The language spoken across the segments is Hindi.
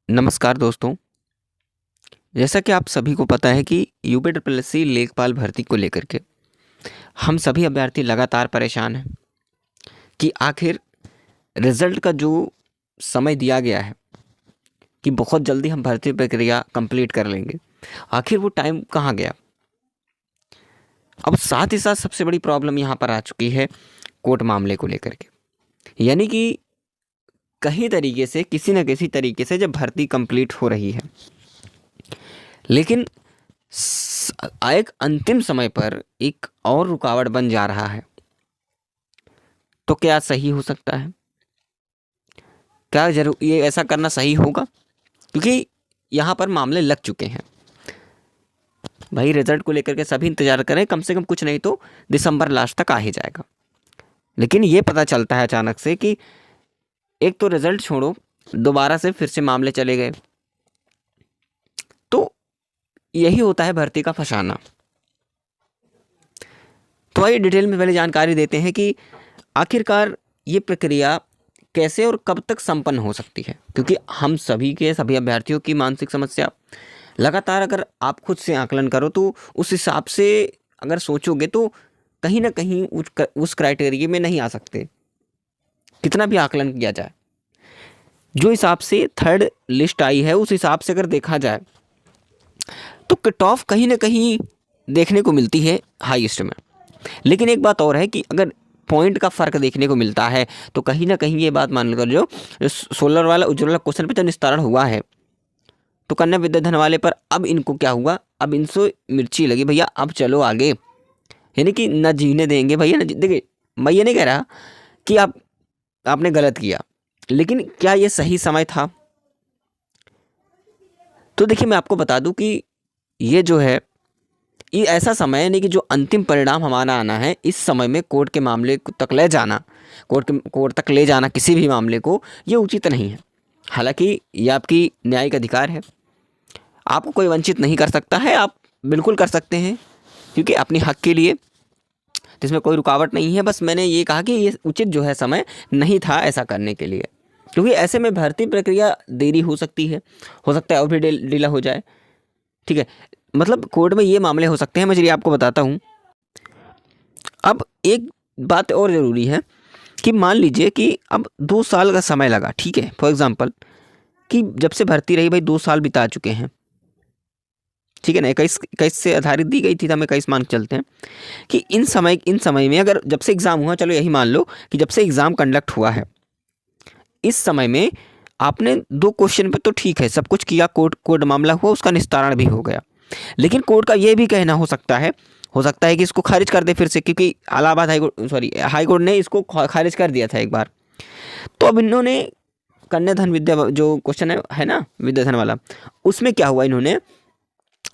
नमस्कार दोस्तों। जैसा कि आप सभी को पता है कि यूपीएससी लेखपाल भर्ती को लेकर के हम सभी अभ्यर्थी लगातार परेशान हैं कि आखिर रिजल्ट का जो समय दिया गया है कि बहुत जल्दी हम भर्ती प्रक्रिया कंप्लीट कर लेंगे, आखिर वो टाइम कहाँ गया। अब साथ ही साथ सबसे बड़ी प्रॉब्लम यहाँ पर आ चुकी है कोर्ट मामले को लेकर के, यानी कि कहीं तरीके से किसी न किसी तरीके से जब भर्ती कंप्लीट हो रही है, लेकिन एक अंतिम समय पर एक और रुकावट बन जा रहा है, तो क्या सही हो सकता है? क्या जरूर ये ऐसा करना सही होगा? क्योंकि यहाँ पर मामले लग चुके हैं भाई। रिजल्ट को लेकर के सभी इंतजार करें, कम से कम कुछ नहीं तो दिसंबर लास्ट तक आ ही जाएगा। लेकिन ये पता चलता है अचानक से कि एक तो रिजल्ट छोड़ो, दोबारा से फिर से मामले चले गए। तो यही होता है भर्ती का फंसाना। तो आइए डिटेल में पहले जानकारी देते हैं कि आखिरकार ये प्रक्रिया कैसे और कब तक संपन्न हो सकती है, क्योंकि हम सभी अभ्यर्थियों की मानसिक समस्या लगातार, अगर आप खुद से आकलन करो तो उस हिसाब से अगर सोचोगे तो कहीं ना कहीं उस क्राइटेरिया में नहीं आ सकते, कितना भी आकलन किया जाए। जो हिसाब से थर्ड लिस्ट आई है उस हिसाब से अगर देखा जाए तो कट ऑफ कहीं ना कहीं देखने को मिलती है हाईएस्ट में। लेकिन एक बात और है कि अगर पॉइंट का फ़र्क देखने को मिलता है तो कहीं ना कहीं ये बात मान कर जो सोलर वाला उज्ज्वला क्वेश्चन पे जब निस्तारण हुआ है तो कन्या विद्याधन वाले पर अब इनको क्या हुआ, अब इनसे मिर्ची लगी भैया, अब चलो आगे। यानी कि न जीने देंगे भैया, न देखिए मैं ये नहीं कह रहा कि आपने गलत किया, लेकिन क्या ये सही समय था? तो देखिए मैं आपको बता दूं कि ये जो है ये ऐसा समय है नहीं कि जो अंतिम परिणाम हमारा आना है, इस समय में कोर्ट के मामले तक ले जाना, कोर्ट तक ले जाना किसी भी मामले को, ये उचित नहीं है। हालांकि ये आपकी न्यायिक अधिकार है, आपको कोई वंचित नहीं कर सकता है, आप बिल्कुल कर सकते हैं, क्योंकि अपने हक के लिए जिसमें कोई रुकावट नहीं है। बस मैंने ये कहा कि ये उचित जो है समय नहीं था ऐसा करने के लिए, क्योंकि ऐसे में भर्ती प्रक्रिया देरी हो सकती है, हो सकता है और भी डिला हो जाए। ठीक है, मतलब कोर्ट में ये मामले हो सकते हैं। मैं चलिए आपको बताता हूँ। अब एक बात और ज़रूरी है कि मान लीजिए कि अब 2 साल का समय लगा, ठीक है, फॉर एग्जांपल कि जब से भर्ती रही भाई 2 साल बिता चुके हैं, ठीक है ना। 21 से आधारित दी गई थी, तो हम 21 मान के चलते हैं कि इन समय में अगर जब से एग्ज़ाम हुआ, चलो यही मान लो कि जब से एग्ज़ाम कंडक्ट हुआ है, इस समय में आपने 2 क्वेश्चन पे तो ठीक है सब कुछ किया, कोर्ट मामला हुआ, उसका निस्तारण भी हो गया। लेकिन कोर्ट का ये भी कहना हो सकता है कि इसको खारिज कर दे फिर से, क्योंकि इलाहाबाद हाई कोर्ट ने इसको खारिज कर दिया था एक बार। तो अब इन्होंने कन्याधन विद्या जो क्वेश्चन है ना विद्याधन वाला, उसमें क्या हुआ, इन्होंने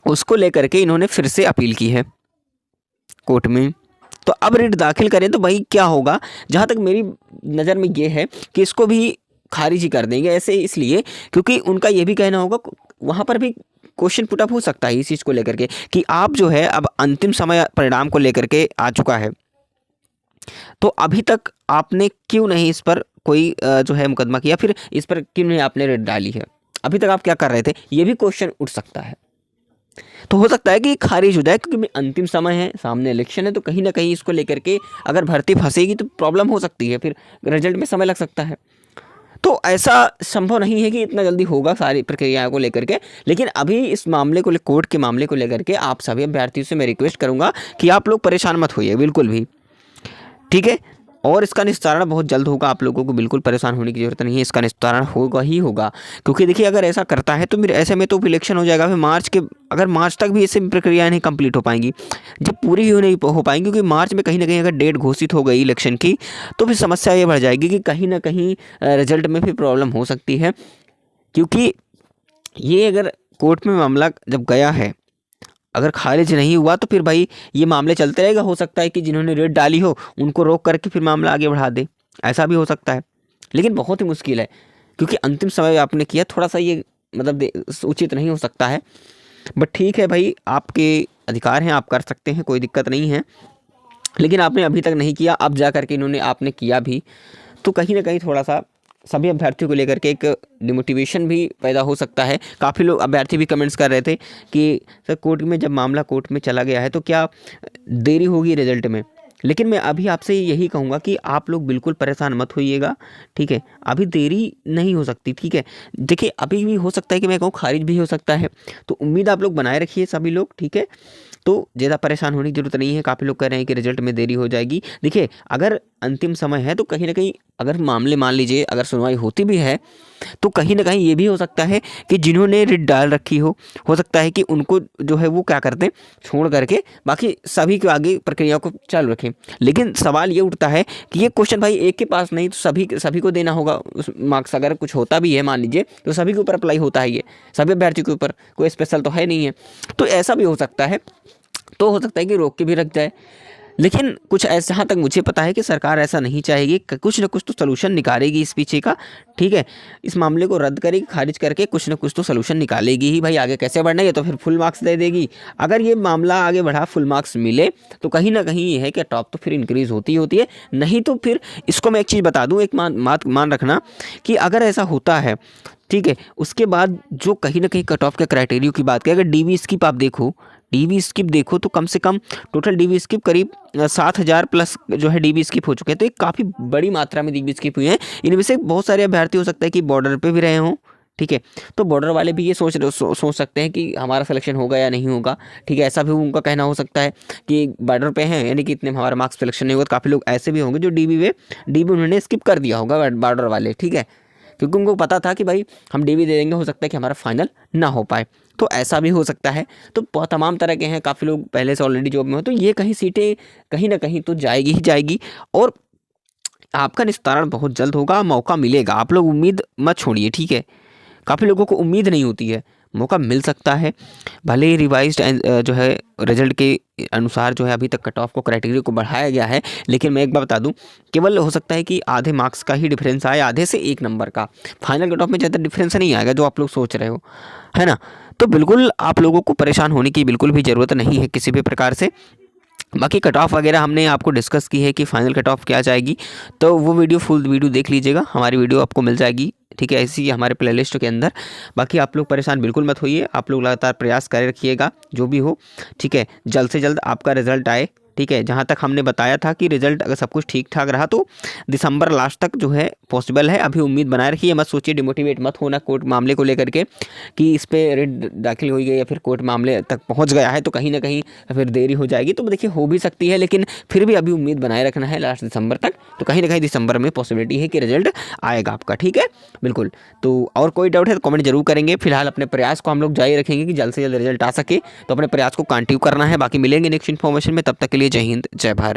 उसको लेकर के इन्होंने फिर से अपील की है कोर्ट में। तो अब रिट दाखिल करें तो भाई क्या होगा, जहाँ तक मेरी नज़र में ये है कि इसको भी खारिज ही कर देंगे। ऐसे इसलिए क्योंकि उनका ये भी कहना होगा, वहाँ पर भी क्वेश्चन पुटअप हो सकता है इस चीज़ को लेकर के कि आप जो है अब अंतिम समय परिणाम को लेकर के आ चुका है, तो अभी तक आपने क्यों नहीं इस पर कोई जो है मुकदमा किया, फिर इस पर क्यों नहीं आपने रेड डाली है, अभी तक आप क्या कर रहे थे, ये भी क्वेश्चन उठ सकता है। तो हो सकता है कि खारिज हो जाए, क्योंकि अंतिम समय है, सामने इलेक्शन है, तो कहीं ना कहीं इसको लेकर के अगर भर्ती फंसेगी तो प्रॉब्लम हो सकती है, फिर रिजल्ट में समय लग सकता है। तो ऐसा संभव नहीं है कि इतना जल्दी होगा सारी प्रक्रियाओं को लेकर के। लेकिन अभी इस मामले को कोर्ट के मामले को लेकर के आप सभी अभ्यर्थियों से मैं रिक्वेस्ट करूंगा कि आप लोग परेशान मत होइए बिल्कुल भी, ठीक है। और इसका निस्तारण बहुत जल्द होगा, आप लोगों को बिल्कुल परेशान होने की ज़रूरत नहीं है, इसका निस्तारण होगा ही होगा। क्योंकि देखिए अगर ऐसा करता है तो फिर ऐसे में तो इलेक्शन हो जाएगा, फिर अगर मार्च तक भी ऐसे प्रक्रियाएं नहीं कंप्लीट हो पाएंगी, जब पूरी ही नहीं हो पाएंगी, क्योंकि मार्च में कहीं ना कहीं अगर डेट घोषित हो गई इलेक्शन की तो फिर समस्या ये बढ़ जाएगी कि कहीं ना कहीं रिजल्ट में फिर प्रॉब्लम हो सकती है। क्योंकि ये अगर कोर्ट में मामला जब गया है, अगर खारिज नहीं हुआ तो फिर भाई ये मामले चलते रहेगा। हो सकता है कि जिन्होंने रेट डाली हो उनको रोक करके फिर मामला आगे बढ़ा दे, ऐसा भी हो सकता है। लेकिन बहुत ही मुश्किल है, क्योंकि अंतिम समय आपने किया, थोड़ा सा ये मतलब उचित नहीं हो सकता है। बट ठीक है भाई, आपके अधिकार हैं, आप कर सकते हैं, कोई दिक्कत नहीं है। लेकिन आपने अभी तक नहीं किया, अब जा करके इन्होंने आपने किया भी, तो कहीं ना कहीं थोड़ा सा सभी अभ्यर्थियों को लेकर के एक डिमोटिवेशन भी पैदा हो सकता है। काफ़ी लोग अभ्यर्थी भी कमेंट्स कर रहे थे कि सर कोर्ट में जब मामला कोर्ट में चला गया है तो क्या देरी होगी रिजल्ट में। लेकिन मैं अभी आपसे यही कहूँगा कि आप लोग बिल्कुल परेशान मत होइएगा, ठीक है। अभी देरी नहीं हो सकती, ठीक है। देखिए अभी भी हो सकता है कि मैं कहूँ खारिज भी हो सकता है, तो उम्मीद आप लोग बनाए रखिए सभी लोग, ठीक है। तो ज़्यादा परेशान होने की ज़रूरत नहीं है। काफ़ी लोग कह रहे हैं कि रिजल्ट में देरी हो जाएगी। देखिए अगर अंतिम समय है तो कहीं ना कहीं अगर मामले मान लीजिए अगर सुनवाई होती भी है तो कहीं ना कहीं ये भी हो सकता है कि जिन्होंने रिट डाल रखी हो सकता है कि उनको जो है वो क्या करते हैं छोड़ करके बाकी सभी को आगे प्रक्रिया को चालू रखें। लेकिन सवाल ये उठता है कि ये क्वेश्चन भाई एक के पास नहीं तो सभी को देना होगा उस मार्क्स। अगर कुछ होता भी है मान लीजिए तो सभी के ऊपर अप्लाई होता है, ये सभी अभ्यर्थियों के ऊपर, कोई स्पेशल तो है नहीं है। तो ऐसा भी हो सकता है, तो हो सकता है कि रोक के भी रख जाए। लेकिन कुछ ऐसा, जहाँ तक मुझे पता है कि सरकार ऐसा नहीं चाहेगी, कुछ ना कुछ तो सलूशन निकालेगी इस पीछे का, ठीक है। इस मामले को रद्द करेगी, खारिज करके कुछ ना कुछ तो सलूशन निकालेगी ही। भाई आगे कैसे बढ़ना है, तो फिर फुल मार्क्स दे देगी। अगर ये मामला आगे बढ़ा, फुल मार्क्स मिले तो कहीं ना कहीं ये है कि टॉप तो फिर इंक्रीज़ होती होती है। नहीं तो फिर इसको मैं एक चीज़ बता दूँ, एक मान रखना कि अगर ऐसा होता है, ठीक है, उसके बाद जो कहीं ना कहीं कट ऑफ के क्राइटेरिया की बात करें, अगर डीवी स्किप आप देखो, डीवी स्किप देखो तो कम से कम टोटल डीवी स्किप करीब 7,000 प्लस जो है डीवी स्किप हो चुके हैं। तो एक काफ़ी बड़ी मात्रा में डीवी स्किप हुई हैं। इनमें से बहुत सारे अभ्यर्थी हो सकता है कि बॉर्डर पे भी रहे हों, ठीक है। तो बॉर्डर वाले भी ये सोच सकते हैं कि हमारा सिलेक्शन होगा या नहीं होगा, ठीक है। ऐसा भी उनका कहना हो सकता है कि बॉर्डर पे हैं यानी कि इतने हमारा मार्क्स सिलेक्शन नहीं होगा। तो काफ़ी लोग ऐसे भी होंगे जो डीवी उन्होंने स्किप कर दिया होगा, बॉर्डर वाले, ठीक है, क्योंकि उनको पता था कि भाई हम डीवी दे देंगे, हो सकता है कि हमारा फाइनल ना हो पाए। तो ऐसा भी हो सकता है। तो बहुत तमाम तरह के हैं, काफ़ी लोग पहले से ऑलरेडी जॉब में हो, तो ये कहीं सीटें कहीं ना कहीं तो जाएगी ही जाएगी और आपका निस्तारण बहुत जल्द होगा, मौका मिलेगा। आप लोग उम्मीद मत छोड़िए, ठीक है। काफ़ी लोगों को उम्मीद नहीं होती है, मौका मिल सकता है। भले ही रिवाइज्ड जो है रिजल्ट के अनुसार जो है अभी तक कट ऑफ को क्राइटेरिया को बढ़ाया गया है, लेकिन मैं एक बार बता दूं, केवल हो सकता है कि आधे मार्क्स का ही डिफरेंस आए, आधे से 1 नंबर का। फाइनल कट ऑफ में ज़्यादा डिफरेंस नहीं आएगा जो आप लोग सोच रहे हो, है ना। तो बिल्कुल आप लोगों को परेशान होने की बिल्कुल भी ज़रूरत नहीं है किसी भी प्रकार से। बाकी कट ऑफ वगैरह हमने आपको डिस्कस की है कि फाइनल कट ऑफ क्या जाएगी, तो वो वीडियो फुल वीडियो देख लीजिएगा, हमारी वीडियो आपको मिल जाएगी, ठीक है, ऐसी हमारे प्लेलिस्ट के अंदर। बाकी आप लोग परेशान बिल्कुल मत होइए, आप लोग लगातार प्रयास करे रखिएगा जो भी हो, ठीक है। जल्द से जल्द आपका रिजल्ट आए, ठीक है। जहाँ तक हमने बताया था कि रिजल्ट अगर सब कुछ ठीक ठाक रहा तो दिसंबर लास्ट तक जो है पॉसिबल है। अभी उम्मीद बनाए रखिए, मत सोचिए, डिमोटिवेट मत होना कोर्ट मामले को लेकर के कि इस पर रिट दाखिल हो गई या फिर कोर्ट मामले तक पहुँच गया है तो कहीं ना कहीं फिर देरी हो जाएगी। तो देखिए हो भी सकती है, लेकिन फिर भी अभी उम्मीद बनाए रखना है लास्ट दिसंबर तक। तो कहीं ना कहीं दिसंबर में पॉसिबिलिटी है कि रिजल्ट आएगा आपका, ठीक है, बिल्कुल। तो और कोई डाउट है तो कमेंट जरूर करेंगे। फिलहाल अपने प्रयास को हम लोग जारी रखेंगे कि जल्द से जल्द रिजल्ट आ सके, तो अपने प्रयास को कंटिन्यू करना है। बाकी मिलेंगे नेक्स्ट इन्फॉर्मेशन में, तब तक के लिए जय हिंद, जय भारत।